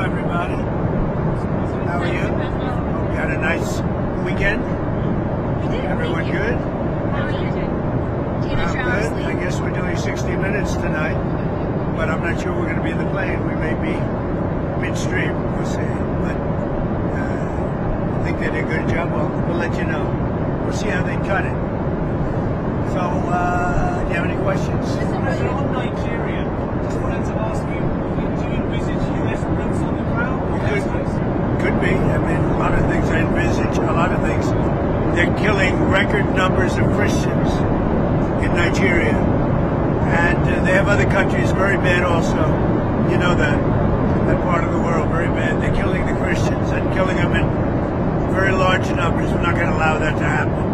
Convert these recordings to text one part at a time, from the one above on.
everybody. How are you? Hope you had a nice weekend. We did. Everyone good? How are you doing? Do you have I'm hours good. sleep? I guess we're doing 60 minutes tonight, but I'm not sure we're going to be in the plane. We may be midstream. We'll see. But I think they did a good job. We'll let you know. We'll see how they cut it. So, do you have any questions? On Nigeria, just wanted to ask you, do you envisage US boots on the ground? Could be. I mean, a lot of things I envisage, a lot of things. They're killing record numbers of Christians in Nigeria. And they have other countries very bad also. You know that part of the world, very bad. They're killing the Christians and killing them in very large numbers. We're not going to allow that to happen.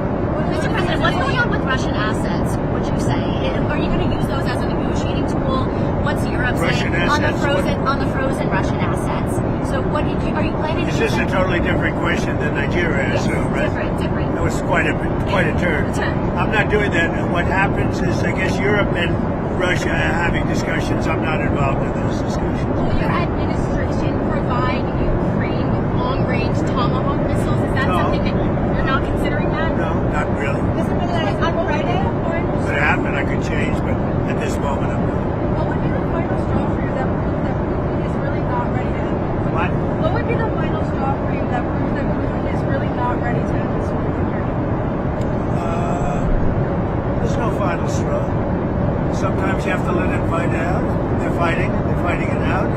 Mr. President, what's going on with Russian assets, would you say? Are you going to use those as a negotiating tool? What's Europe Russian saying on the assets? frozen Russian assets? So what are you planning to Is use? this a totally different question than Nigeria, I Yes, assume, right? different. That was quite a turn. I'm not doing that. What happens is, I guess Europe and Russia are having discussions. I'm not involved in those discussions. Will your administration provide Ukraine with long-range Tomahawk missiles? Is that No. something that you're not considering that? No, not really. Mr. President, on Friday, Could happen, I could change, but at this moment, I'm not. what would be the final straw for you that proves that Putin is really not ready to end this war? What? What would be the final straw for you that proves that Putin is really not ready to end this war? There's no final straw. Sometimes you have to let it fight out. They're fighting it out.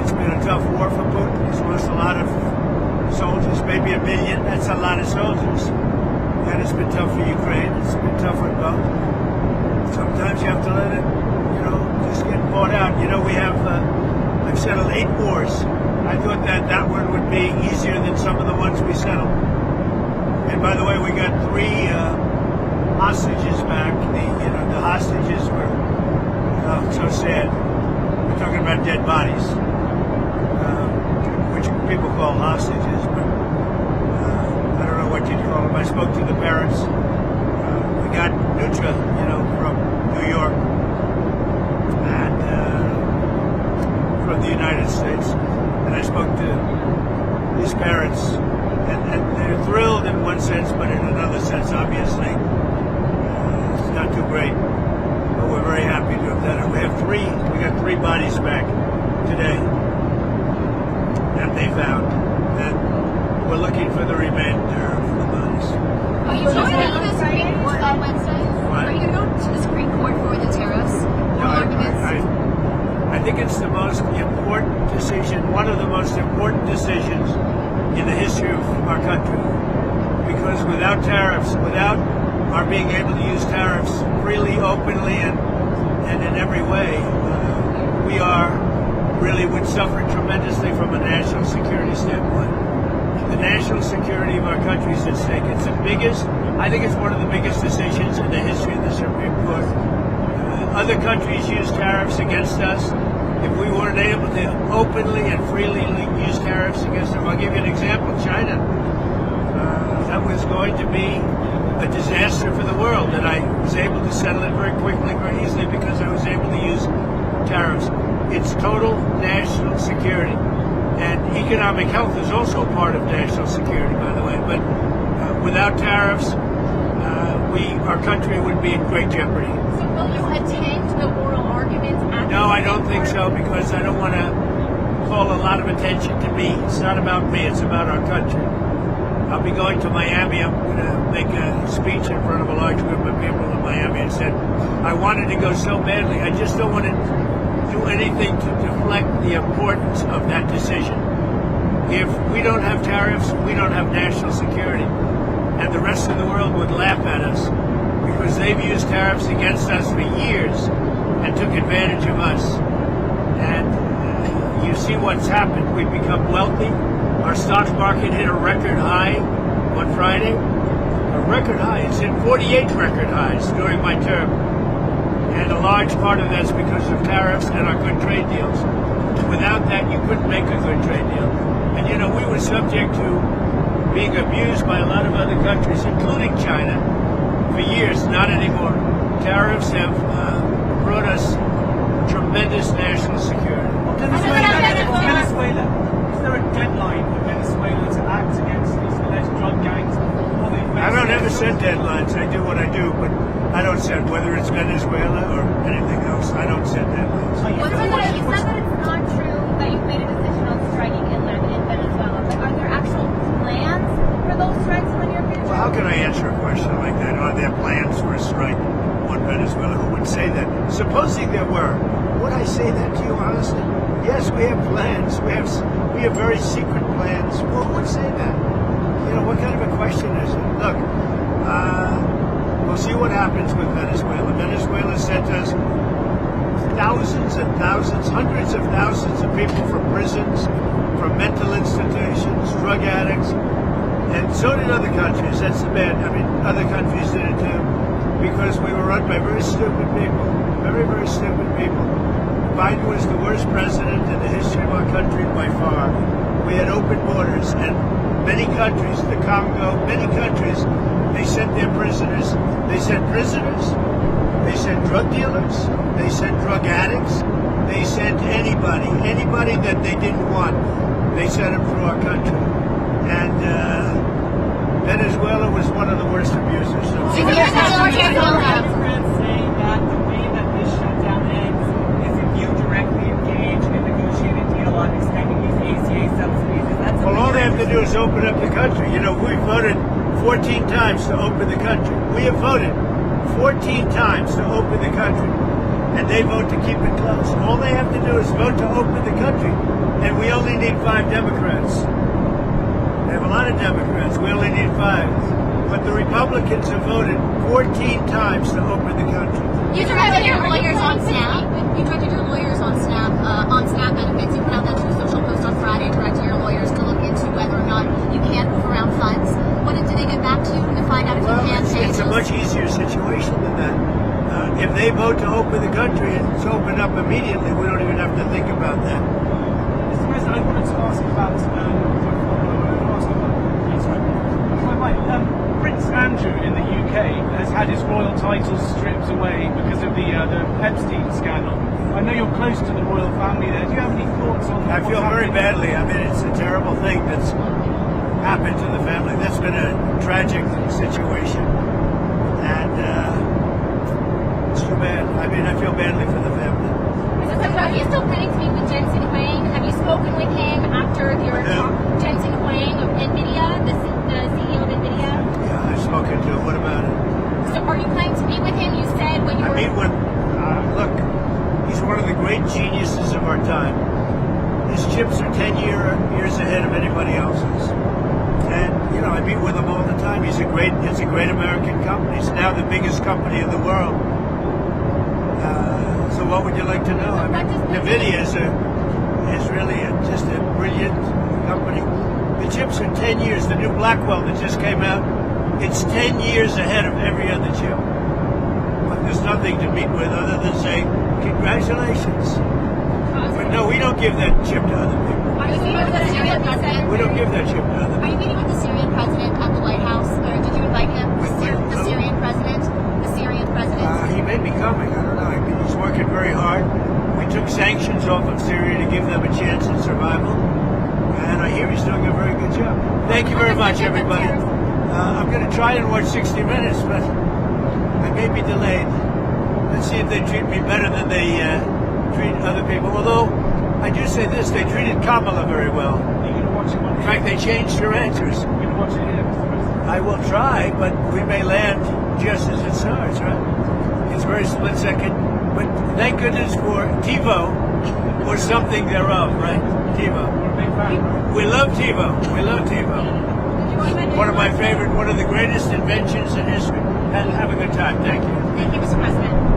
It's been a tough war for Putin. He's lost a lot of soldiers, maybe 1 million. That's a lot of soldiers. And it's been tough for Ukraine. It's been tough for both. Sometimes you have to let it, just get bought out. We have, I've settled 8 wars. I thought that one would be easier than some of the ones we settled. And by the way, we got 3 hostages back. The hostages were so sad. We're talking about dead bodies, which people call hostages, but I don't know what you'd call them. I spoke to the parents. We got Nutra, from New York and from the United States, and I spoke to his parents, and they're thrilled in one sense, but in another sense, obviously, it's not too great. But we're very happy to have done it. We got 3 bodies back today that they found, and we're looking for the remainder of the bodies. Are you going to the Supreme Court on Wednesday? What? Are you going to go to the Supreme Court for the tariffs? I think it's the most important decision, one of the most important decisions in the history of our country. Because without tariffs, without our being able to use tariffs freely, openly, and in every way, we would suffer tremendously from a national security standpoint. The national security of our country is at stake. It's the biggest, I think it's one of the biggest decisions in the history of the Supreme Court. Other countries use tariffs against us. If we weren't able to openly and freely use tariffs against them, I'll give you an example. China. That was going to be a disaster for the world, and I was able to settle it very quickly, very easily, because I was able to use tariffs. It's total national security. And economic health is also part of national security, by the way. But without tariffs, our country would be in great jeopardy. So will you attend the oral arguments at No, I don't think so, because I don't want to call a lot of attention to me. It's not about me, it's about our country. I'll be going to Miami. I'm going to make a speech in front of a large group of people in Miami, and said I wanted to go so badly. I just don't want to do anything to deflect the importance of that decision. If we don't have tariffs, we don't have national security. And the rest of the world would laugh at us, because they've used tariffs against us for years and took advantage of us. And you see what's happened. We've become wealthy. Our stock market hit a record high on Friday. A record high. It's hit 48 record highs during my term. And a large part of that's because of tariffs and our good trade deals. Without that, you couldn't make a good trade deal. And we were subject to being abused by a lot of other countries, including China, for years. Not anymore. Tariffs have brought us tremendous national security. Venezuela set deadlines. I do what I do, but I don't set whether it's Venezuela or anything else. I don't set deadlines. You said that it's not true that you've made a decision on striking in Venezuela, but are there actual plans for those strikes in the near future? Well, how can I answer a question like that? Are there plans for a strike on Venezuela? Who would say that? Supposing there were, would I say that to you honestly? Yes, we have plans. We have very secret plans. Well, who would say that? You know, what kind of a question is it? Look, we'll see what happens with Venezuela. Venezuela sent us thousands and thousands, hundreds of thousands of people from prisons, from mental institutions, drug addicts, and so did other countries. That's the bad. I mean, other countries did it too, because we were run by very stupid people, very, very stupid people. Biden was the worst president in the history of our country by far. We had open borders, and many countries, the Congo, many countries, they sent their prisoners. They sent prisoners. They sent drug dealers. They sent drug addicts. They sent anybody that they didn't want. They sent them through our country. And Venezuela was one of the worst abusers. So Democrats say that the way that this shutdown ends is if you directly engage in a negotiated deal on extending these ACA subsidies. Is that something well, all they have to do is open up the country. You know, we voted 14 times to open the country. We have voted 14 times to open the country, and they vote to keep it closed. All they have to do is vote to open the country, and we only need 5 Democrats. They have a lot of Democrats. We only need 5. But the Republicans have voted 14 times to open the country. You directed your lawyers on Snap. You directed your lawyers on Snap benefits. You put out that True Social post on Friday, directing your lawyers to look into whether or not you can move around funds. What did they get back to you to find out if you can pay? It's a much easier situation than that. If they vote to open the country and it's opened up immediately, we don't even have to think about that. Mr. President, I wanted to ask about Prince Andrew in the UK has had his royal titles stripped away because of the Epstein scandal. I know you're close to the royal family there. Do you have any thoughts on that? I feel very badly. I mean, it's a terrible thing that's happened to the family. That's been a tragic situation. And it's too bad. I mean, I feel badly for the family. Mr. President, are you still planning to meet with Jensen Huang? Have you spoken with him after your talk? Jensen Huang of Nvidia, the CEO of Nvidia? Yeah, I've spoken to him. What about it? So are you planning to meet with him? You said when you I were... mean, look, he's one of the great geniuses of our time. His chips are 10 years ahead of anybody else's. And, you know, I meet with him all the time. It's a great American company. It's now the biggest company in the world. So what would you like to know? I mean, Nvidia is really just a brilliant company. The chips are 10 years. The new Blackwell that just came out, it's 10 years ahead of every other chip. But there's nothing to meet with other than say, congratulations. But no, we don't give that chip to other people. Are you meeting with the Syrian president? We don't give that chip to other Are you people. meeting with the Syrian president at the White House? Or did you invite him? The Syrian president? The Syrian president? He may be coming. I don't know. I mean, he's working very hard. We took sanctions off of Syria to give them a chance at survival. And I hear he's doing a very good job. Thank you very much, everybody. I'm going to try and watch 60 Minutes, but I may be delayed. Let's see if they treat me better than they treat other people. Although, I do say this, they treated Kamala very well. Are you going to watch it In fact, they changed her answers. You're going to watch it here, Mr. President? I will try, but we may land just as it starts, right? It's very split second. But thank goodness for TiVo or something thereof, right? TiVo. We're a big fan. We love TiVo. We love TiVo. One of my favorite, one of the greatest inventions in history. And have a good time. Thank you. Thank you, Mr. President.